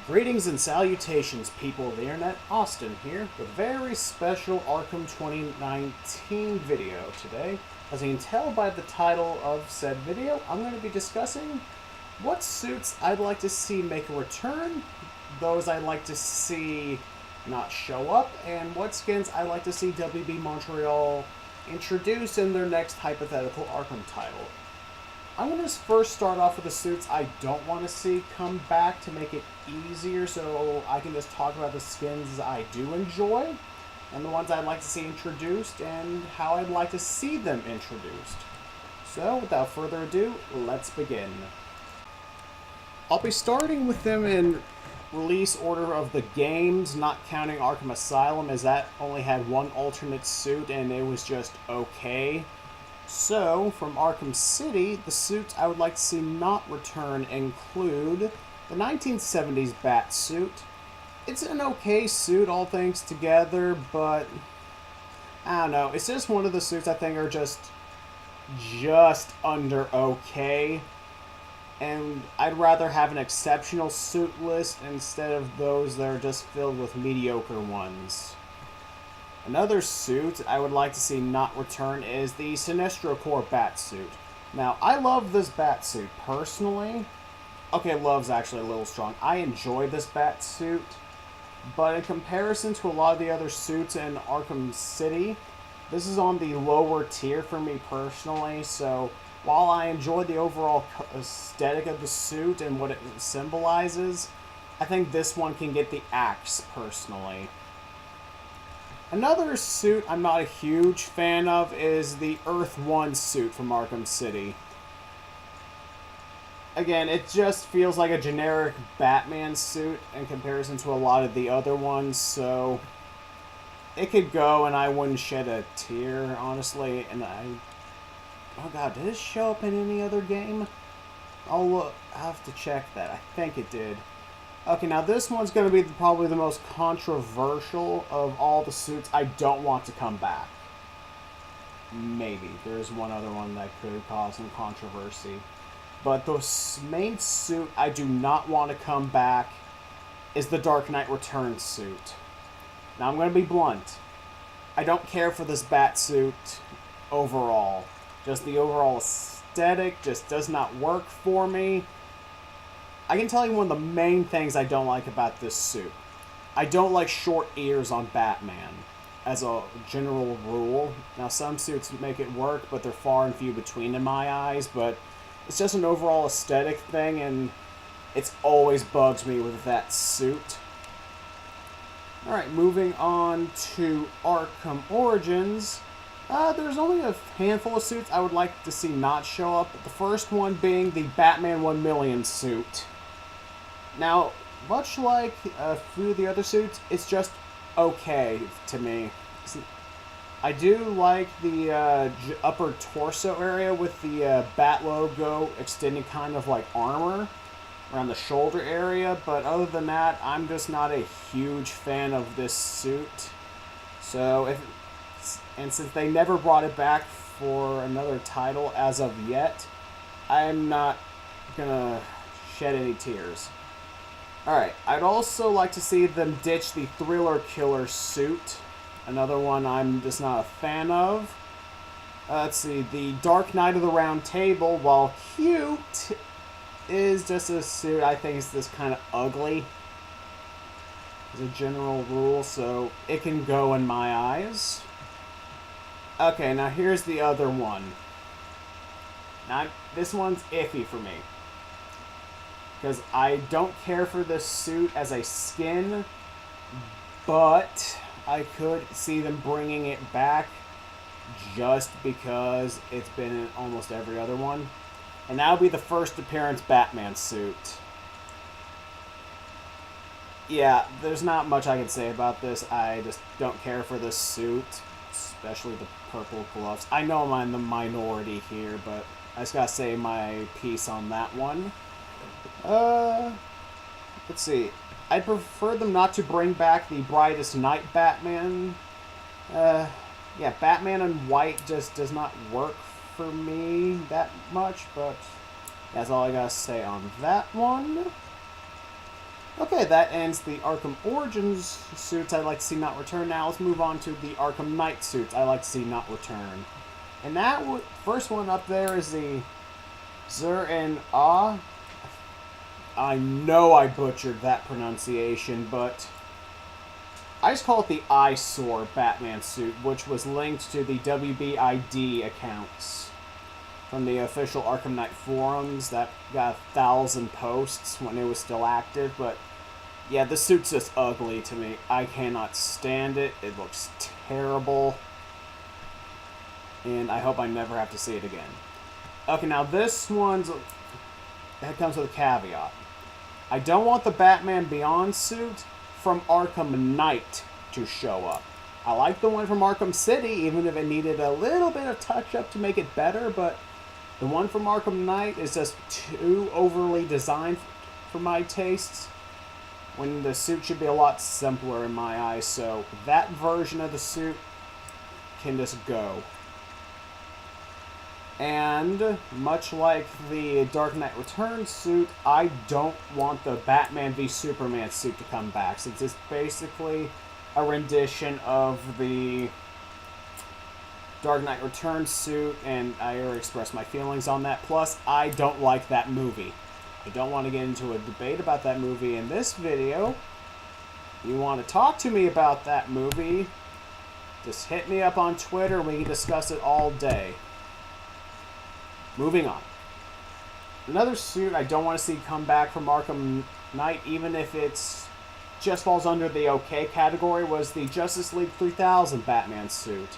Greetings and salutations, people of the internet. Austin here with a very special Arkham 2019 video today. As you can tell by the title of said video, I'm going to be discussing what suits I'd like to see make a return, those I'd like to see not show up, and what skins I'd like to see WB Montreal introduce in their next hypothetical Arkham title. I'm going to first start off with the suits I don't want to see come back to make it easier, so I can just talk about the skins I do enjoy, and the ones I'd like to see introduced, and how I'd like to see them introduced. So, without further ado, let's begin. I'll be starting with them in release order of the games, not counting Arkham Asylum, as that only had one alternate suit and it was just okay. So, from Arkham City, the suits I would like to see not return include the 1970s bat suit. It's an okay suit, all things together, but I don't know. It's just one of the suits I think are just under okay. And I'd rather have an exceptional suit list instead of those that are just filled with mediocre ones. Another suit I would like to see not return is the Sinestro Corps Batsuit. Now, I love this Batsuit personally. Okay, love's actually a little strong. I enjoy this Batsuit, but in comparison to a lot of the other suits in Arkham City, this is on the lower tier for me personally, so while I enjoy the overall aesthetic of the suit and what it symbolizes, I think this one can get the axe personally. Another suit I'm not a huge fan of is the Earth 1 suit from Arkham City. Again, it just feels like a generic Batman suit in comparison to a lot of the other ones, so it could go and I wouldn't shed a tear, honestly. And oh god, did it show up in any other game? I'll have to check that. I think it did. Okay, now this one's going to be probably the most controversial of all the suits I don't want to come back. Maybe. There's one other one that could cause some controversy. But the main suit I do not want to come back is the Dark Knight Returns suit. Now, I'm going to be blunt. I don't care for this bat suit overall. Just the overall aesthetic just does not work for me. I can tell you one of the main things I don't like about this suit. I don't like short ears on Batman, as a general rule. Now, some suits make it work, but they're far and few between in my eyes, but it's just an overall aesthetic thing, and it's always bugs me with that suit. Alright, moving on to Arkham Origins. There's only a handful of suits I would like to see not show up, the first one being the Batman 1 million suit. Now, much like a few of the other suits, it's just okay to me. I do like the upper torso area with the Bat logo extending kind of like armor around the shoulder area, but other than that, I'm just not a huge fan of this suit. So, since they never brought it back for another title as of yet, I'm not gonna shed any tears. Alright, I'd also like to see them ditch the Thriller Killer suit. Another one I'm just not a fan of. Let's see, the Dark Knight of the Round Table, while cute, is just a suit I think is just kind of ugly as a general rule, so it can go in my eyes. Okay, now here's the other one. Now, this one's iffy for me, because I don't care for this suit as a skin, but I could see them bringing it back just because it's been in almost every other one. And that would be the first appearance Batman suit. Yeah, there's not much I can say about this. I just don't care for this suit, especially the purple gloves. I know I'm in the minority here, but I just gotta say my piece on that one. Let's see. I'd prefer them not to bring back the Brightest Night Batman. Yeah, Batman in white just does not work for me that much, but that's all I gotta say on that one. Okay, that ends the Arkham Origins suits I'd like to see not return. Now let's move on to the Arkham Knight suits I'd like to see not return. And that first one up there is the Zur and Ah. I know I butchered that pronunciation, but I just call it the Eyesore Batman suit, which was linked to the WBID accounts from the official Arkham Knight forums that got 1,000 posts when it was still active. But yeah, this suit's just ugly to me. I cannot stand it. It looks terrible. And I hope I never have to see it again. Okay, now this one's... That comes with a caveat. I don't want the Batman Beyond suit from Arkham Knight to show up. I like the one from Arkham City, even if it needed a little bit of touch-up to make it better, but the one from Arkham Knight is just too overly designed for my tastes, when the suit should be a lot simpler in my eyes, so that version of the suit can just go. And, much like the Dark Knight Returns suit, I don't want the Batman v Superman suit to come back, since it's basically a rendition of the Dark Knight Returns suit, and I already expressed my feelings on that. Plus, I don't like that movie. I don't want to get into a debate about that movie in this video. If you want to talk to me about that movie, just hit me up on Twitter and we can discuss it all day. Moving on. Another suit I don't want to see come back from Arkham Knight, even if it's just falls under the okay category, was the Justice League 3000 Batman suit.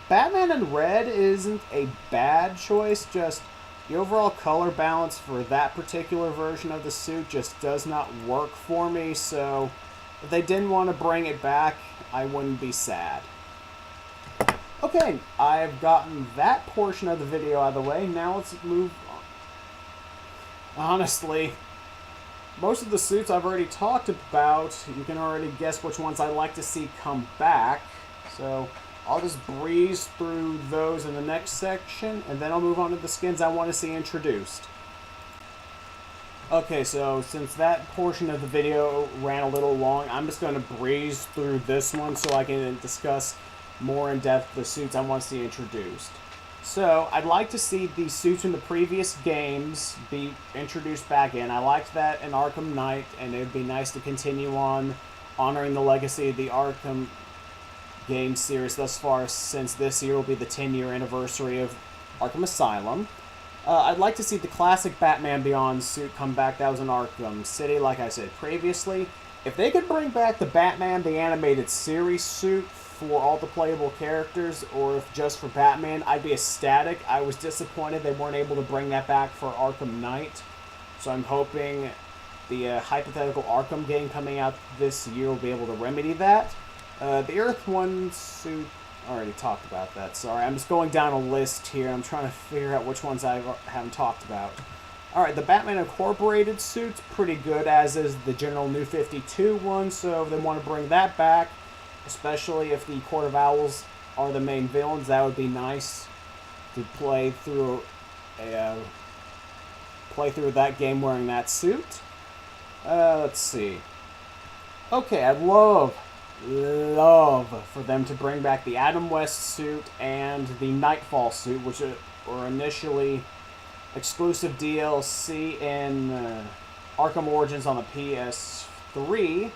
Batman in red isn't a bad choice, just the overall color balance for that particular version of the suit just does not work for me, so if they didn't want to bring it back, I wouldn't be sad. Okay, I've gotten that portion of the video out of the way. Now let's move on. Honestly, most of the suits I've already talked about. You can already guess which ones I'd like to see come back. So I'll just breeze through those in the next section, and then I'll move on to the skins I want to see introduced. Okay, so since that portion of the video ran a little long, I'm just going to breeze through this one so I can discuss more in depth the suits I want to see introduced. So, I'd like to see the suits from the previous games be introduced back in. I liked that in Arkham Knight, and it would be nice to continue on honoring the legacy of the Arkham game series thus far, since this year will be the 10-year anniversary of Arkham Asylum. I'd like to see the classic Batman Beyond suit come back. That was in Arkham City, like I said previously. If they could bring back the Batman the Animated Series suit for all the playable characters, or if just for Batman, I'd be ecstatic. I was disappointed they weren't able to bring that back for Arkham Knight, so I'm hoping the hypothetical Arkham game coming out this year will be able to remedy that. The Earth One suit, I already talked about that, sorry. I'm just going down a list here. I'm trying to figure out which ones I haven't talked about. Alright, the Batman Incorporated suit's pretty good, as is the General New 52 one, so if they want to bring that back, especially if the Court of Owls are the main villains, that would be nice to play through that game wearing that suit. Let's see. Okay, I'd love for them to bring back the Adam West suit and the Nightfall suit, which were initially exclusive DLC in Arkham Origins on the PS3.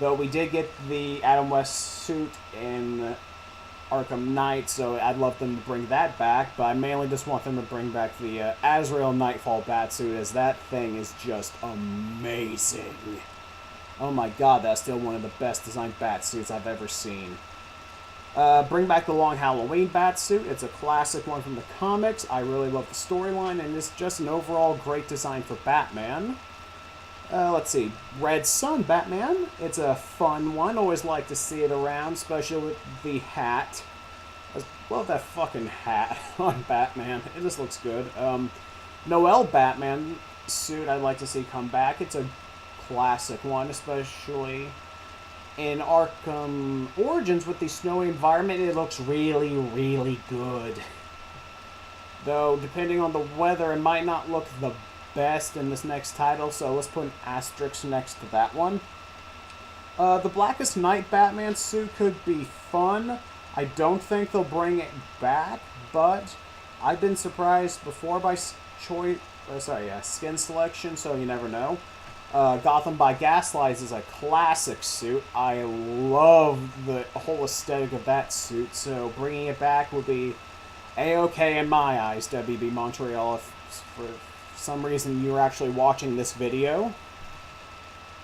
Though we did get the Adam West suit in Arkham Knight, so I'd love them to bring that back, but I mainly just want them to bring back the Azrael Nightfall Batsuit, as that thing is just amazing. Oh my god, that's still one of the best designed Batsuits I've ever seen. Bring back the Long Halloween Batsuit. It's a classic one from the comics. I really love the storyline, and it's just an overall great design for Batman. Let's see, Red Sun Batman. It's a fun one. Always like to see it around, especially with the hat. I love that fucking hat on Batman. It just looks good. Noel Batman suit I'd like to see come back. It's a classic one, especially in Arkham Origins with the snowy environment. It looks really, really good. Though, depending on the weather, it might not look the best in this next title, so let's put an asterisk next to that one. The Blackest Night Batman suit could be fun. I don't think they'll bring it back, but I've been surprised before by skin selection, so you never know. Gotham by Gaslight is a classic suit. I love the whole aesthetic of that suit, so bringing it back would be A-okay in my eyes, WB Montreal, if for some reason you're actually watching this video.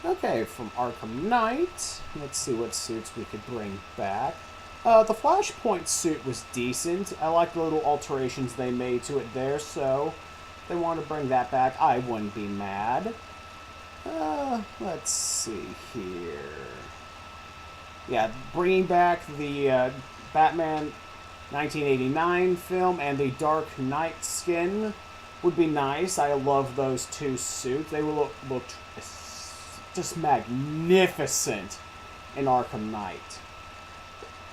Okay, from Arkham Knight, let's see what suits we could bring back. The Flashpoint suit was decent. I like the little alterations they made to it there, so if they want to bring that back, I wouldn't be mad. Let's see here. Yeah, bringing back the Batman 1989 film and the Dark Knight skin would be nice. I love those two suits. They will look just magnificent in Arkham Knight.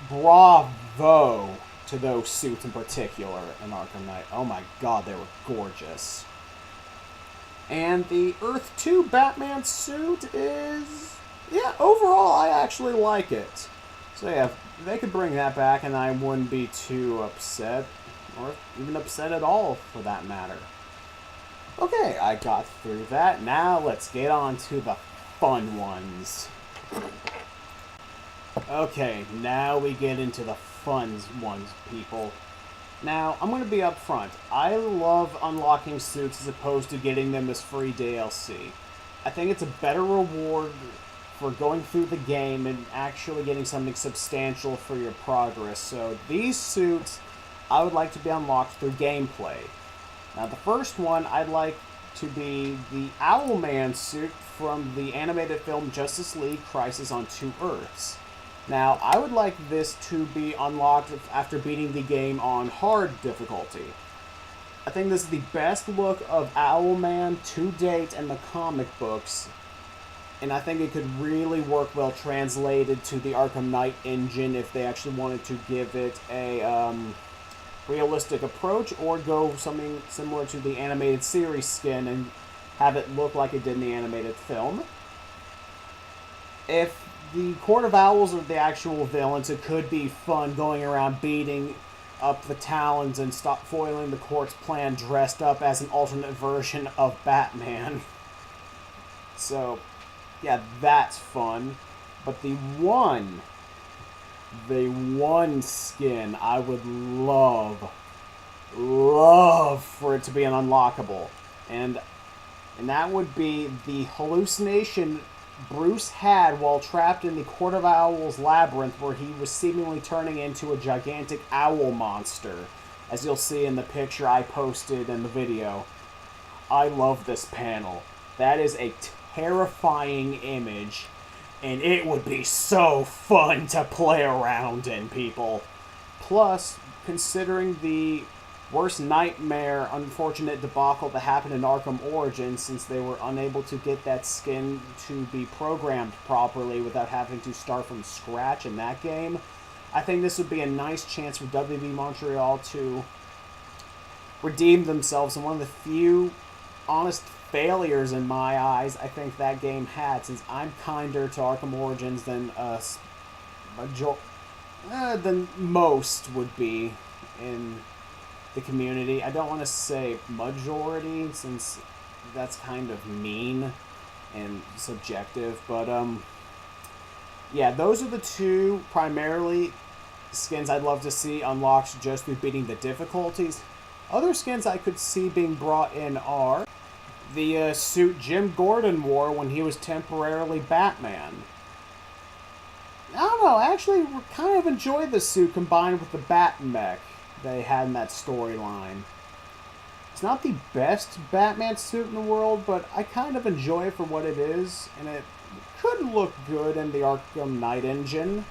Bravo to those suits in particular in Arkham Knight. Oh my god, they were gorgeous. And the Earth 2 Batman suit is... yeah, overall, I actually like it. So yeah, they could bring that back and I wouldn't be too upset. Or even upset at all, for that matter. Okay, I got through that. Now let's get on to the fun ones. Okay, now we get into the fun ones, people. Now, I'm going to be upfront. I love unlocking suits as opposed to getting them as free DLC. I think it's a better reward for going through the game and actually getting something substantial for your progress. So these suits, I would like to be unlocked through gameplay. Now, the first one, I'd like to be the Owlman suit from the animated film Justice League Crisis on Two Earths. Now, I would like this to be unlocked after beating the game on hard difficulty. I think this is the best look of Owlman to date in the comic books, and I think it could really work well translated to the Arkham Knight engine if they actually wanted to give it a realistic approach, or go something similar to the animated series skin and have it look like it did in the animated film. If the Court of Owls are the actual villains, it could be fun going around beating up the Talons and stop foiling the Court's plan dressed up as an alternate version of Batman. So, yeah, that's fun. But the one skin I would love for it to be an unlockable. And that would be the hallucination Bruce had while trapped in the Court of Owls labyrinth, where he was seemingly turning into a gigantic owl monster, as you'll see in the picture I posted in the video. I love this panel. That is a terrifying image, and it would be so fun to play around in, people. Plus, considering the worst nightmare, unfortunate debacle that happened in Arkham Origins, since they were unable to get that skin to be programmed properly without having to start from scratch in that game, I think this would be a nice chance for WB Montreal to redeem themselves, and one of the few honest failures in my eyes I think that game had, since I'm kinder to Arkham Origins than than most would be in the community. I don't want to say majority, since that's kind of mean and subjective, but yeah, those are the two primarily skins I'd love to see unlocked just through beating the difficulties. Other skins I could see being brought in are the suit Jim Gordon wore when he was temporarily Batman. I don't know, I actually kind of enjoyed the suit combined with the Bat-Mech they had in that storyline. It's not the best Batman suit in the world, but I kind of enjoy it for what it is, and it could look good in the Arkham Knight engine.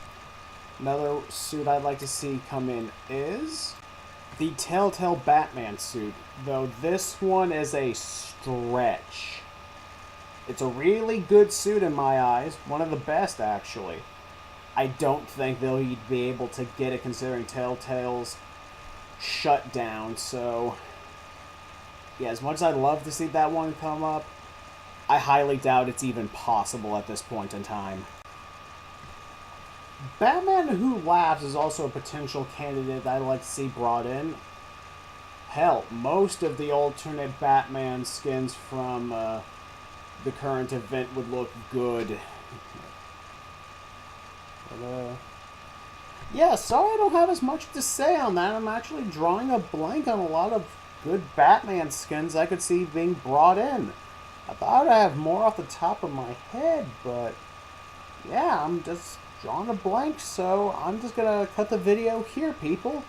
Another suit I'd like to see come in is the Telltale Batman suit, though this one is a stretch. It's a really good suit in my eyes, one of the best actually. I don't think they'll be able to get it considering Telltale's shut down, so yeah, as much as I'd love to see that one come up, I highly doubt it's even possible at this point in time. Batman Who Laughs is also a potential candidate that I'd like to see brought in. Hell, most of the alternate Batman skins from the current event would look good. But, yeah, sorry I don't have as much to say on that. I'm actually drawing a blank on a lot of good Batman skins I could see being brought in. I thought I'd have more off the top of my head, but yeah, I'm just drawing a blank, so I'm just gonna cut the video here, people.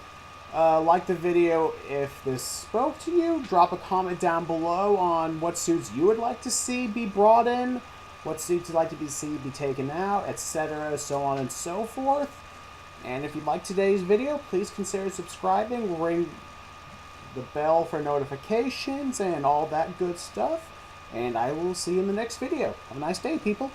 Like the video if this spoke to you. Drop a comment down below on what suits you would like to see be brought in, what suits you'd like to see be taken out, etc., so on and so forth. And if you like today's video, please consider subscribing, ring the bell for notifications, and all that good stuff. And I will see you in the next video. Have a nice day, people.